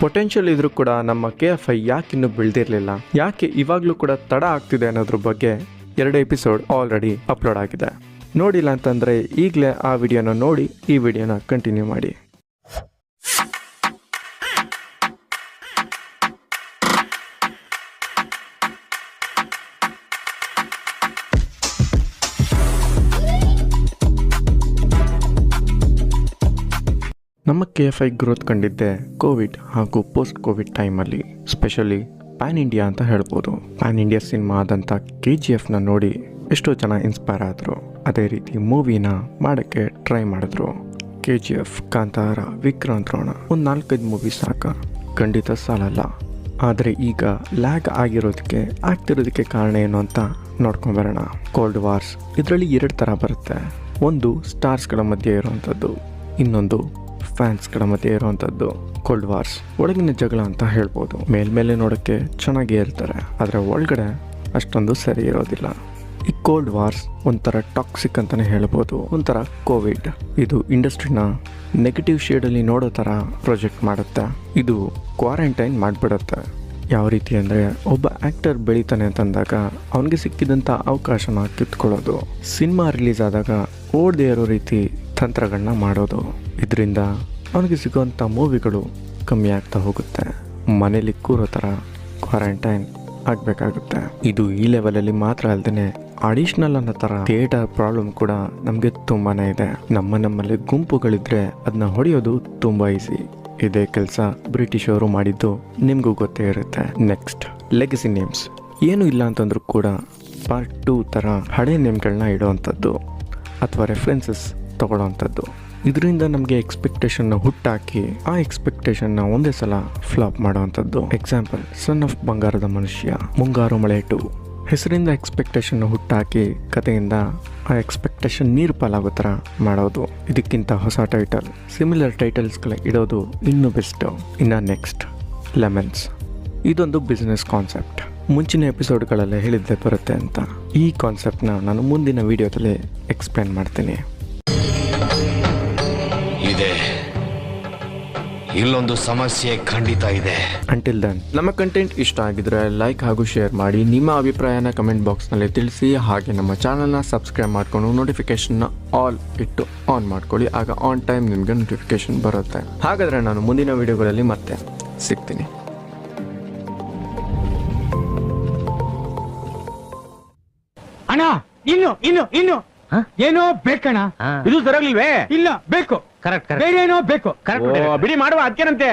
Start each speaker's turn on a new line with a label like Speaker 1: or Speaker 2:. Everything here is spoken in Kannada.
Speaker 1: ಪೊಟೆನ್ಷಿಯಲ್ ಇದ್ರೂ ಕೂಡ ನಮ್ಮ KFI ಯಾಕೆ ಇನ್ನೂ ಬೆಳೆದಿರಲಿಲ್ಲ, ಯಾಕೆ ಇವಾಗಲೂ ಕೂಡ ತಡ ಆಗ್ತಿದೆ ಅನ್ನೋದ್ರ ಬಗ್ಗೆ 2 ಎಪಿಸೋಡ್ ಆಲ್ರೆಡಿ ಅಪ್ಲೋಡ್ ಆಗಿದೆ. ನೋಡಿಲ್ಲ ಅಂತಂದರೆ ಈಗಲೇ ಆ ವಿಡಿಯೋನ ನೋಡಿ ಈ ವಿಡಿಯೋನ ಕಂಟಿನ್ಯೂ ಮಾಡಿ. ನಮ್ಮ KFI ಗ್ರೋತ್ ಕಂಡಿದ್ದೆ ಕೋವಿಡ್ ಹಾಗೂ ಪೋಸ್ಟ್ ಕೋವಿಡ್ ಟೈಮಲ್ಲಿ, ಸ್ಪೆಷಲಿ ಪ್ಯಾನ್ ಇಂಡಿಯಾ ಅಂತ ಹೇಳ್ಬೋದು. ಪ್ಯಾನ್ ಇಂಡಿಯಾ ಸಿನಿಮಾ ಆದಂಥ KGFನ ನೋಡಿ ಎಷ್ಟೋ ಜನ ಇನ್ಸ್ಪೈರ್ ಆದರು. ಅದೇ ರೀತಿ ಮೂವಿನ ಮಾಡೋಕ್ಕೆ ಟ್ರೈ ಮಾಡಿದ್ರು. KGF, ಕಾಂತಾರ, ವಿಕ್ರಾಂತ್ ರೋಣ, ಒಂದು 4-5 ಮೂವಿ ಸಾಕ, ಖಂಡಿತ ಸಾಲಲ್ಲ. ಆದರೆ ಈಗ ಲ್ಯಾಗ್ ಆಗ್ತಿರೋದಕ್ಕೆ ಕಾರಣ ಏನು ಅಂತ ನೋಡ್ಕೊಂಬರೋಣ. ಕೋಲ್ಡ್ ವಾರ್ಸ್ ಇದರಲ್ಲಿ 2 ಥರ ಬರುತ್ತೆ. ಒಂದು ಸ್ಟಾರ್ಸ್ಗಳ ಮಧ್ಯೆ ಇರುವಂಥದ್ದು, ಇನ್ನೊಂದು ಫ್ಯಾನ್ಸ್ಗಳ ಮಧ್ಯೆ ಇರುವಂಥದ್ದು. ಕೋಲ್ಡ್ ವಾರ್ಸ್ ಒಳಗಿನ ಜಗಳ ಅಂತ ಹೇಳ್ಬೋದು. ಮೇಲ್ಮೇಲೆ ನೋಡೋಕ್ಕೆ ಚೆನ್ನಾಗೇ ಇರ್ತಾರೆ, ಆದರೆ ಒಳಗಡೆ ಅಷ್ಟೊಂದು ಸರಿ ಇರೋದಿಲ್ಲ. ಈ ಕೋಲ್ಡ್ ವಾರ್ಸ್ ಒಂಥರ ಟಾಕ್ಸಿಕ್ ಅಂತಲೇ ಹೇಳ್ಬೋದು, ಒಂಥರ ಕೋವಿಡ್. ಇದು ಇಂಡಸ್ಟ್ರಿನ ನೆಗೆಟಿವ್ ಶೇಡಲ್ಲಿ ನೋಡೋ ಥರ ಪ್ರೊಜೆಕ್ಟ್ ಮಾಡುತ್ತೆ. ಇದು ಕ್ವಾರಂಟೈನ್ ಮಾಡಿಬಿಡುತ್ತೆ. ಯಾವ ರೀತಿ ಅಂದರೆ, ಒಬ್ಬ ಆ್ಯಕ್ಟರ್ ಬೆಳೀತಾನೆ ಅಂತಂದಾಗ ಅವನಿಗೆ ಸಿಕ್ಕಿದಂಥ ಅವಕಾಶನ ಕಿತ್ಕೊಳ್ಳೋದು, ಸಿನಿಮಾ ರಿಲೀಸ್ ಆದಾಗ ಓಡದೇ ಇರೋ ರೀತಿ ತಂತ್ರಗಳನ್ನ ಮಾಡೋದು. ಇದರಿಂದ ಅವನಿಗೆ ಸಿಗುವಂಥ ಮೂವಿಗಳು ಕಮ್ಮಿ ಆಗ್ತಾ ಹೋಗುತ್ತೆ. ಮನೇಲಿ ಕೂರೋ ಥರ ಕ್ವಾರಂಟೈನ್ ಆಗಬೇಕಾಗುತ್ತೆ. ಇದು ಈ ಲೆವೆಲಲ್ಲಿ ಮಾತ್ರ ಅಲ್ಲದೆ ಅಡಿಷ್ನಲ್ ಅನ್ನೋ ಥರ ಥಿಯೇಟರ್ ಪ್ರಾಬ್ಲಮ್ ಕೂಡ ನಮಗೆ ತುಂಬಾ ಇದೆ. ನಮ್ಮಲ್ಲಿ ಗುಂಪುಗಳಿದ್ರೆ ಅದನ್ನ ಹೊಡೆಯೋದು ತುಂಬ ಈಸಿ. ಇದೇ ಕೆಲಸ ಬ್ರಿಟಿಷ್ ಅವರು ಮಾಡಿದ್ದು ನಿಮಗೂ ಗೊತ್ತೇ ಇರುತ್ತೆ. Next, legacy names. ಏನೂ ಇಲ್ಲ ಅಂತಂದ್ರೂ ಕೂಡ ಪಾರ್ಟ್ 2 ಥರ ಹಳೆ ನೇಮ್ಗಳನ್ನ ಇಡೋವಂಥದ್ದು ಅಥವಾ ರೆಫರೆನ್ಸಸ್ ತಗೊಳ್ಳೋವಂಥದ್ದು. ಇದರಿಂದ ನಮಗೆ ಎಕ್ಸ್ಪೆಕ್ಟೇಷನ್ನ ಹುಟ್ಟಾಕಿ ಆ ಎಕ್ಸ್ಪೆಕ್ಟೇಷನ್ನ ಒಂದೇ ಸಲ ಫ್ಲಾಪ್ ಮಾಡೋವಂಥದ್ದು. ಎಕ್ಸಾಂಪಲ್, ಸನ್ ಆಫ್ ಬಂಗಾರದ ಮನುಷ್ಯ, ಮುಂಗಾರು ಮಳೆ 2. ಹೆಸರಿಂದ ಎಕ್ಸ್ಪೆಕ್ಟೇಷನ್ನ ಹುಟ್ಟಾಕಿ ಕಥೆಯಿಂದ ಆ ಎಕ್ಸ್ಪೆಕ್ಟೇಷನ್ ನೀರು ಪಾಲಾಗೋ ಥರ ಮಾಡೋದು. ಇದಕ್ಕಿಂತ ಹೊಸ ಟೈಟಲ್, ಸಿಮಿಲರ್ ಟೈಟಲ್ಸ್ಗಳ ಇಡೋದು ಇನ್ನೂ ಬೆಸ್ಟು. ಇನ್ನು ನೆಕ್ಸ್ಟ್, ಲೆಮನ್ಸ್. ಇದೊಂದು ಬಿಸ್ನೆಸ್ ಕಾನ್ಸೆಪ್ಟ್. ಮುಂಚಿನ ಎಪಿಸೋಡ್ಗಳಲ್ಲೇ ಹೇಳಿದ್ದೆ ಬರುತ್ತೆ ಅಂತ. ಈ ಕಾನ್ಸೆಪ್ಟ್ನ ನಾನು ಮುಂದಿನ ವಿಡಿಯೋದಲ್ಲಿ ಎಕ್ಸ್ಪ್ಲೇನ್ ಮಾಡ್ತೀನಿ.
Speaker 2: ಇಲ್ಲೊಂದು ಸಮಸ್ಯೆ ಖಂಡಿತ ಇದೆ.
Speaker 1: ಅಂಟಿಲ್ ದೆನ್, ನಮ್ಮ ಕಂಟೆಂಟ್ ಇಷ್ಟ ಆಗಿದ್ರೆ ಲೈಕ್ ಹಾಗೂ ಶೇರ್ ಮಾಡಿ. ನಿಮ್ಮ ಅಭಿಪ್ರಾಯನ ಕಮೆಂಟ್ ಬಾಕ್ಸ್ನಲ್ಲಿ ತಿಳಿಸಿ. ಹಾಗೆ ನಮ್ಮ ಚಾನಲ್ನ ಸಬ್ಸ್ಕ್ರೈಬ್ ಮಾಡಿಕೊಂಡು ನೋಟಿಫಿಕೇಶನ್ನ ಆಲ್ ಇಟ್ಟು ಆನ್ ಮಾಡ್ಕೊಳ್ಳಿ. ಆಗ ಆನ್ ಟೈಮ್ ನಿಮಗೆ ನೋಟಿಫಿಕೇಶನ್ ಬರುತ್ತೆ. ಹಾಗಾದರೆ ನಾನು ಮುಂದಿನ ವಿಡಿಯೋಗಳಲ್ಲಿ ಮತ್ತೆ ಸಿಗ್ತೀನಿ.
Speaker 3: ಅಣ್ಣ, ಇನ್ನು ಏನೋ ಬೇಕಣ್ಣ.
Speaker 4: ಇದು ಸರಿಯಾಗಿಲ್ವೇ?
Speaker 3: ಇಲ್ಲ, ಬೇಕು.
Speaker 4: ಕರೆಕ್ಟ್
Speaker 3: ಬೇರೆ ಏನೋ ಬೇಕು.
Speaker 4: ಬಿಡಿ ಮಾಡುವ ಅದಕ್ಕೇನಂತೆ.